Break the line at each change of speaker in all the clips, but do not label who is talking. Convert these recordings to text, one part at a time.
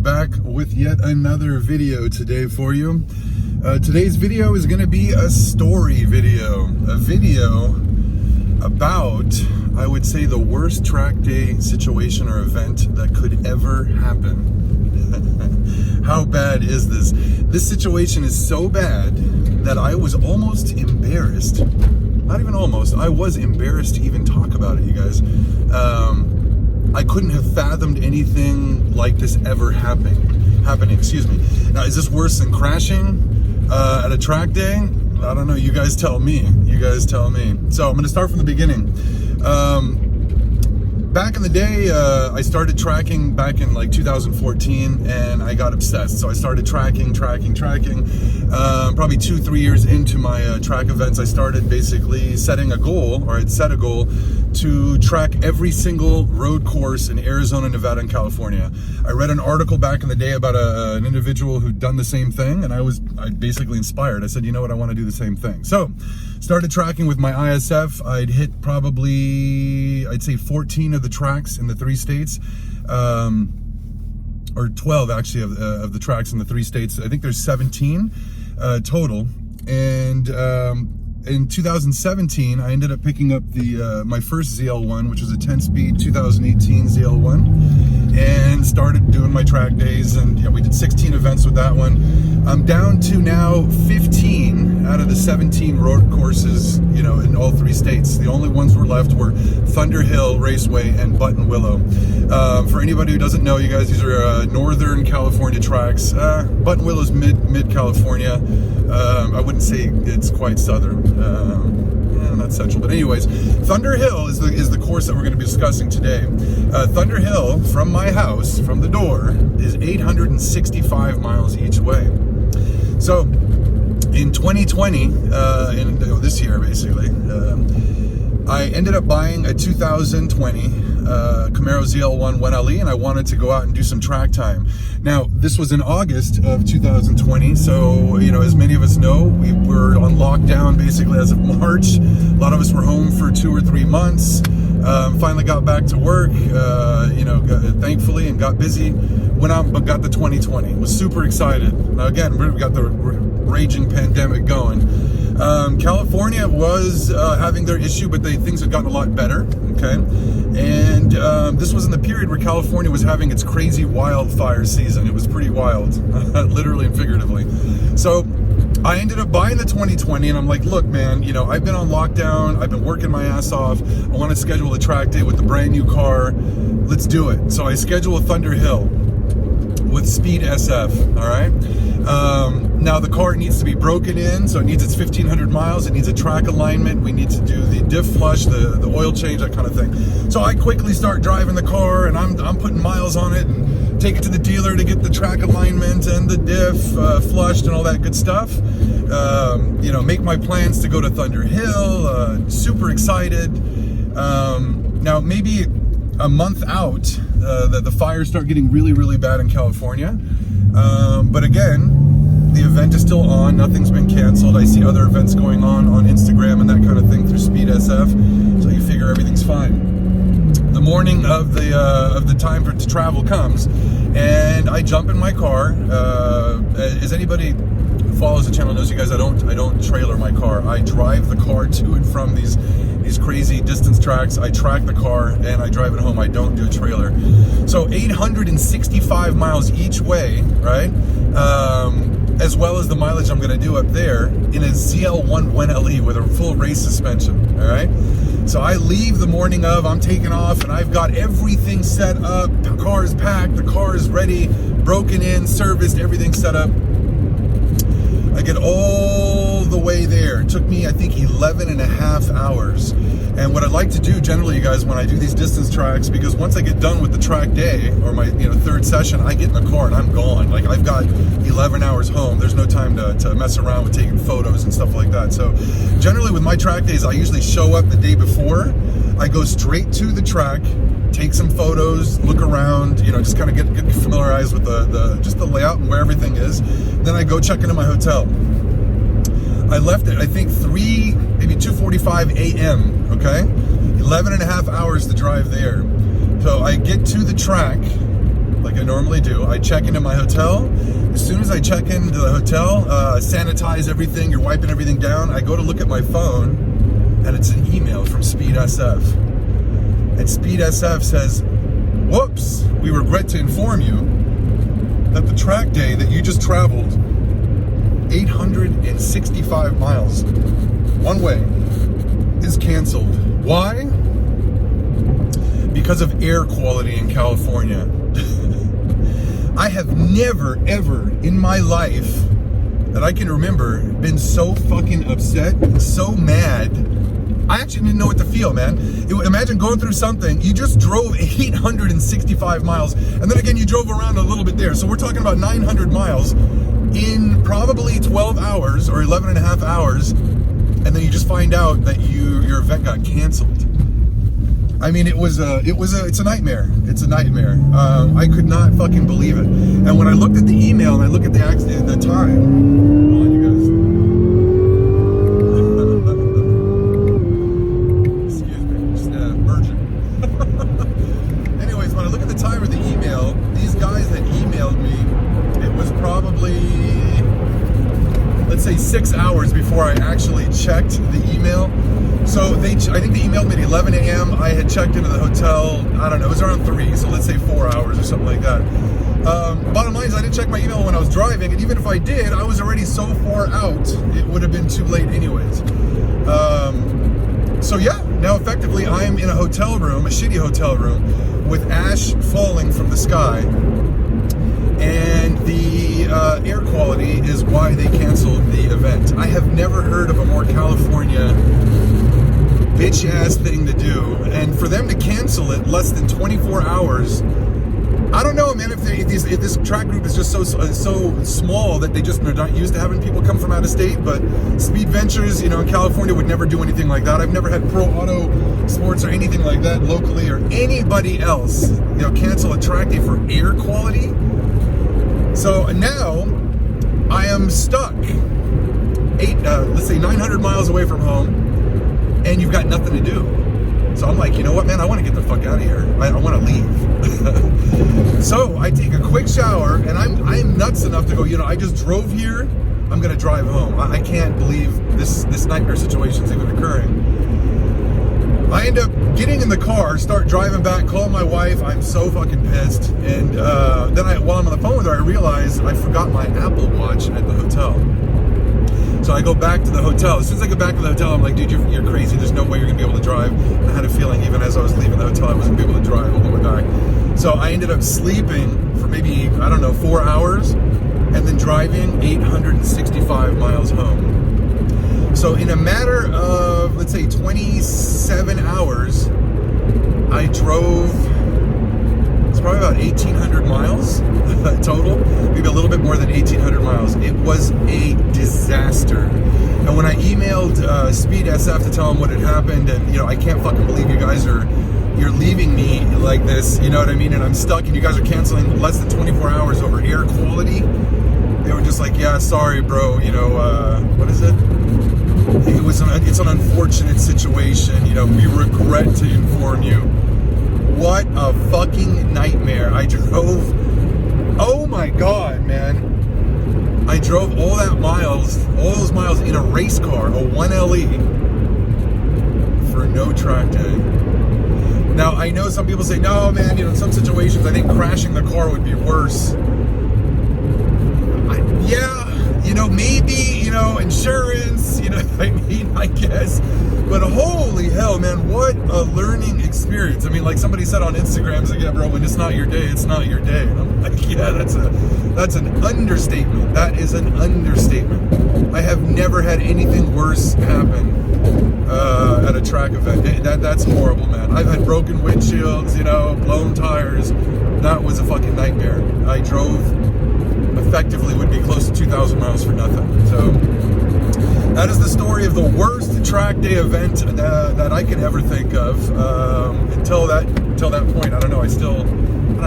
back with yet another video today for you. Today's video is going to be a story video. A video about, I would say, the worst track day situation or event that could ever happen. How bad is this? This situation is so bad that I was almost embarrassed. Not even almost. I was embarrassed to even talk about it, you guys. I couldn't have fathomed anything like this ever happening. Excuse me. Now, is this worse than crashing at a track day? I don't know. You guys tell me. So I'm going to start from the beginning. Back in the day, I started tracking back in like 2014, and I got obsessed. So I started tracking. Probably 2-3 years into my track events, I started basically setting a goal, or I'd set a goal to track every single road course in Arizona, Nevada, and California. I read an article back in the day about an individual who'd done the same thing, and I basically inspired. I said, you know what, I want to do the same thing. So started tracking with my ISF. I'd hit probably, I'd say 14 of the tracks in the 3 states, or 12 actually of the tracks in the 3 states. I think there's 17 total. And in 2017, I ended up picking up my first ZL1, which was a 10-speed 2018 ZL1, and started doing my track days. And yeah, we did 16 events with that one. I'm down to now 15 out of the 17 road courses, you know, in all 3 states. The only ones were left were Thunder Hill Raceway and Buttonwillow. For anybody who doesn't know, you guys, these are Northern California tracks. Buttonwillow's mid California. I wouldn't say it's quite southern. Not central, but anyways, Thunder Hill is the course that we're going to be discussing today. Thunder Hill, from my house, from the door, is 865 miles each way. So in 2020, this year basically, I ended up buying a 2020 Camaro ZL1 1LE, and I wanted to go out and do some track time. Now, this was in August of 2020, so, you know, as many of us know, we were on lockdown basically as of March. A lot of us were home for 2 or 3 months. Finally got back to work, thankfully, and got busy. Went out but got the 2020. Was super excited. Now, again, we got the raging pandemic going. California was having their issue, but things had gotten a lot better, okay? And this was in the period where California was having its crazy wildfire season. It was pretty wild, literally and figuratively. So I ended up buying the 2020, and I'm like, look, man, you know, I've been on lockdown. I've been working my ass off. I want to schedule a track day with the brand new car. Let's do it. So I schedule a Thunder Hill with Speed SF, all right? Now the car needs to be broken in, so it needs its 1,500 miles. It needs a track alignment. We need to do the diff flush, the oil change, that kind of thing. So I quickly start driving the car, and I'm putting miles on it, and take it to the dealer to get the track alignment and the diff flushed and all that good stuff. Make my plans to go to Thunder Hill. Super excited. Now maybe a month out, the fires start getting really, really bad in California. But again, the event is still on. Nothing's been canceled. I see other events going on Instagram and that kind of thing through Speed SF. So you figure everything's fine. The morning of the time to travel comes, and I jump in my car. As anybody who follows the channel knows, you guys, I don't trailer my car. I drive the car to and from these crazy distance tracks. I track the car and I drive it home. I don't do a trailer. So 865 miles each way, right? As well as the mileage I'm going to do up there in a ZL1 1LE with a full race suspension, all right? So I leave the morning of, I'm taking off, and I've got everything set up. The car is packed, the car is ready, broken in, serviced, everything set up. I get all the way there. It took me, I think, 11 and a half hours. And what I like to do generally, you guys, when I do these distance tracks, because once I get done with the track day, or my 3rd session, I get in the car and I'm gone. Like, I've got 11 hours home. There's no time to mess around with taking photos and stuff like that. So generally with my track days, I usually show up the day before. I go straight to the track, take some photos, look around, just kind of get familiarized with just the layout and where everything is. Then I go check into my hotel. I left at, I think, 2:45 a.m., okay? 11 and a half hours to drive there. So I get to the track, like I normally do. I check into my hotel. As soon as I check into the hotel, sanitize everything, you're wiping everything down, I go to look at my phone, and it's an email from Speed SF. And Speed SF says, whoops, we regret to inform you that the track day that you just traveled 865 miles one way is canceled. Why? Because of air quality in California. I have never, ever in my life that I can remember been so fucking upset, so mad. I actually didn't know what to feel, man. Imagine going through something, you just drove 865 miles, and then again you drove around a little bit there. So we're talking about 900 miles in probably 12 hours or 11 and a half hours, and then you just find out that your event got canceled. I mean, it's a nightmare. It's a nightmare. I could not fucking believe it. And when I looked at the email and I looked at the time, hold on, you guys. Excuse me, just merging. Anyways, when I look at the time of the email, these guys that emailed me, it was probably, let's say 6 hours before I actually checked the email. So I think they emailed me at 11 a.m. I had checked into the hotel, I don't know, it was around 3, so let's say 4 hours or something like that. Bottom line is I didn't check my email when I was driving, and even if I did, I was already so far out, it would have been too late anyways. So yeah, now effectively I'm in a hotel room, a shitty hotel room, with ash falling from the sky, and the air quality is why they canceled the event. I have never heard of a more California bitch-ass thing to do, and for them to cancel it less than 24 hours, I don't know, man, if this track group is just so small that they're not used to having people come from out of state. But Speed Ventures, in California would never do anything like that. I've never had Pro Auto Sports or anything like that locally, or anybody else, cancel a track day for air quality. So now I am stuck, let's say 900 miles away from home, and you've got nothing to do. So I'm like, you know what, man, I want to get the fuck out of here. I want to leave. So I take a quick shower, and I'm nuts enough to go, I just drove here, I'm going to drive home. I can't believe this nightmare situation is even occurring. I end up getting in the car, start driving back, call my wife. I'm so fucking pissed. And then while I'm on the phone with her, I realize I forgot my Apple Watch at the hotel. So I go back to the hotel. As soon as I get back to the hotel, I'm like, dude, you're crazy. There's no way you're going to be able to drive. And I had a feeling even as I was leaving the hotel, I wasn't going to be able to drive all the way back. So I ended up sleeping for maybe, 4 hours, and then driving 865 miles home. So in a matter of, let's say, 27 hours, I drove, it's probably about 1,800 miles total, maybe a little bit more than 1,800 miles. It was a disaster. And when I emailed Speed SF to tell them what had happened, and I can't fucking believe you're leaving me like this, you know what I mean? And I'm stuck, and you guys are canceling less than 24 hours over air quality. They were just like, yeah, sorry, bro. What is it? It's an unfortunate situation. We regret to inform you. What a fucking nightmare. I drove, oh my God, man. I drove all those miles in a race car, a 1LE, for no track day. Now, I know some people say, no, man, in some situations, I think crashing the car would be worse. Maybe, insurance, I guess. But holy hell, man, what a learning experience. Like somebody said on Instagram, it's like, yeah, bro, when it's not your day, it's not your day. And I'm like, yeah, that's an understatement. That is an understatement. I have never had anything worse happen at a track event. That's horrible, man. I've had broken windshields, blown tires. That was a fucking nightmare. I drove effectively would be close to 2,000 miles for nothing. So that is the story of the worst track day event that I can ever think of. Until that point, I don't know.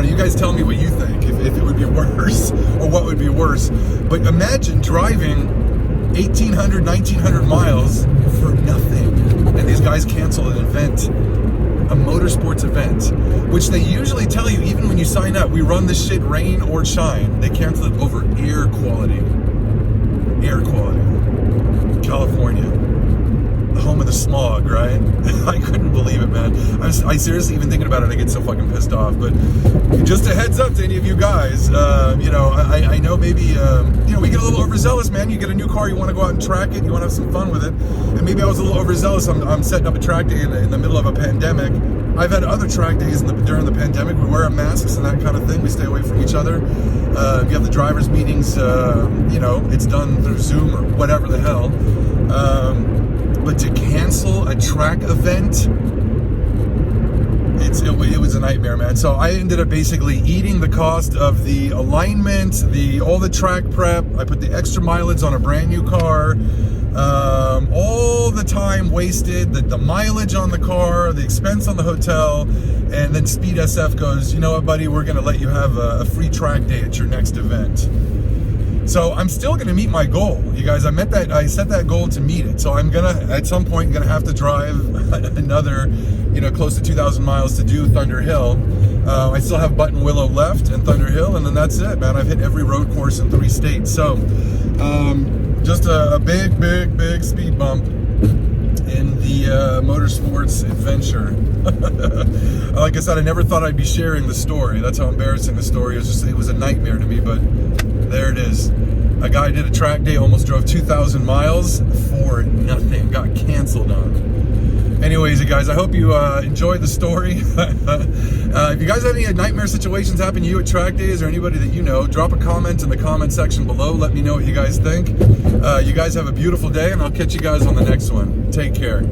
You guys tell me what you think, if it would be worse or what would be worse. But imagine driving 1,800, 1,900 miles for nothing, and these guys cancel an event. a motorsports event, which they usually tell you even when you sign up, we run this shit rain or shine. They cancel it over air quality. Air quality. California. The home of the smog, right? I couldn't believe it, man. I seriously, even thinking about it, I get so fucking pissed off. But just a heads up to any of you guys, you know, I know maybe, you know, we get a little overzealous, man. You get a new car, you want to go out and track it, you want to have some fun with it. And maybe I was a little overzealous. I'm setting up a track day in the middle of a pandemic. I've had other track days during the pandemic. We wear masks and that kind of thing. We stay away from each other. You have the drivers' meetings, you know, it's done through Zoom or whatever the hell. But to cancel a track event, it was a nightmare, man. So I ended up basically eating the cost of the alignment, all the track prep. I put the extra mileage on a brand new car, all the time wasted, the mileage on the car, the expense on the hotel, and then Speed SF goes, you know what, buddy, we're going to let you have a free track day at your next event. So I'm still going to meet my goal, you guys. I set that goal to meet it. So I'm at some point gonna have to drive another, you know, close to 2,000 miles to do Thunder Hill. I still have Button Willow left and Thunder Hill, and then that's it, man. I've hit every road course in 3 states. So just a big speed bump in the motorsports adventure. Like I said, I never thought I'd be sharing the story. That's how embarrassing the story is. It was a nightmare to me, but there it is. A guy did a track day, almost drove 2,000 miles for nothing. Got canceled on. Anyways, you guys, I hope you enjoyed the story. If you guys have any nightmare situations happen to you at track days or anybody that you know, drop a comment in the comment section below. Let me know what you guys think. You guys have a beautiful day, and I'll catch you guys on the next one. Take care.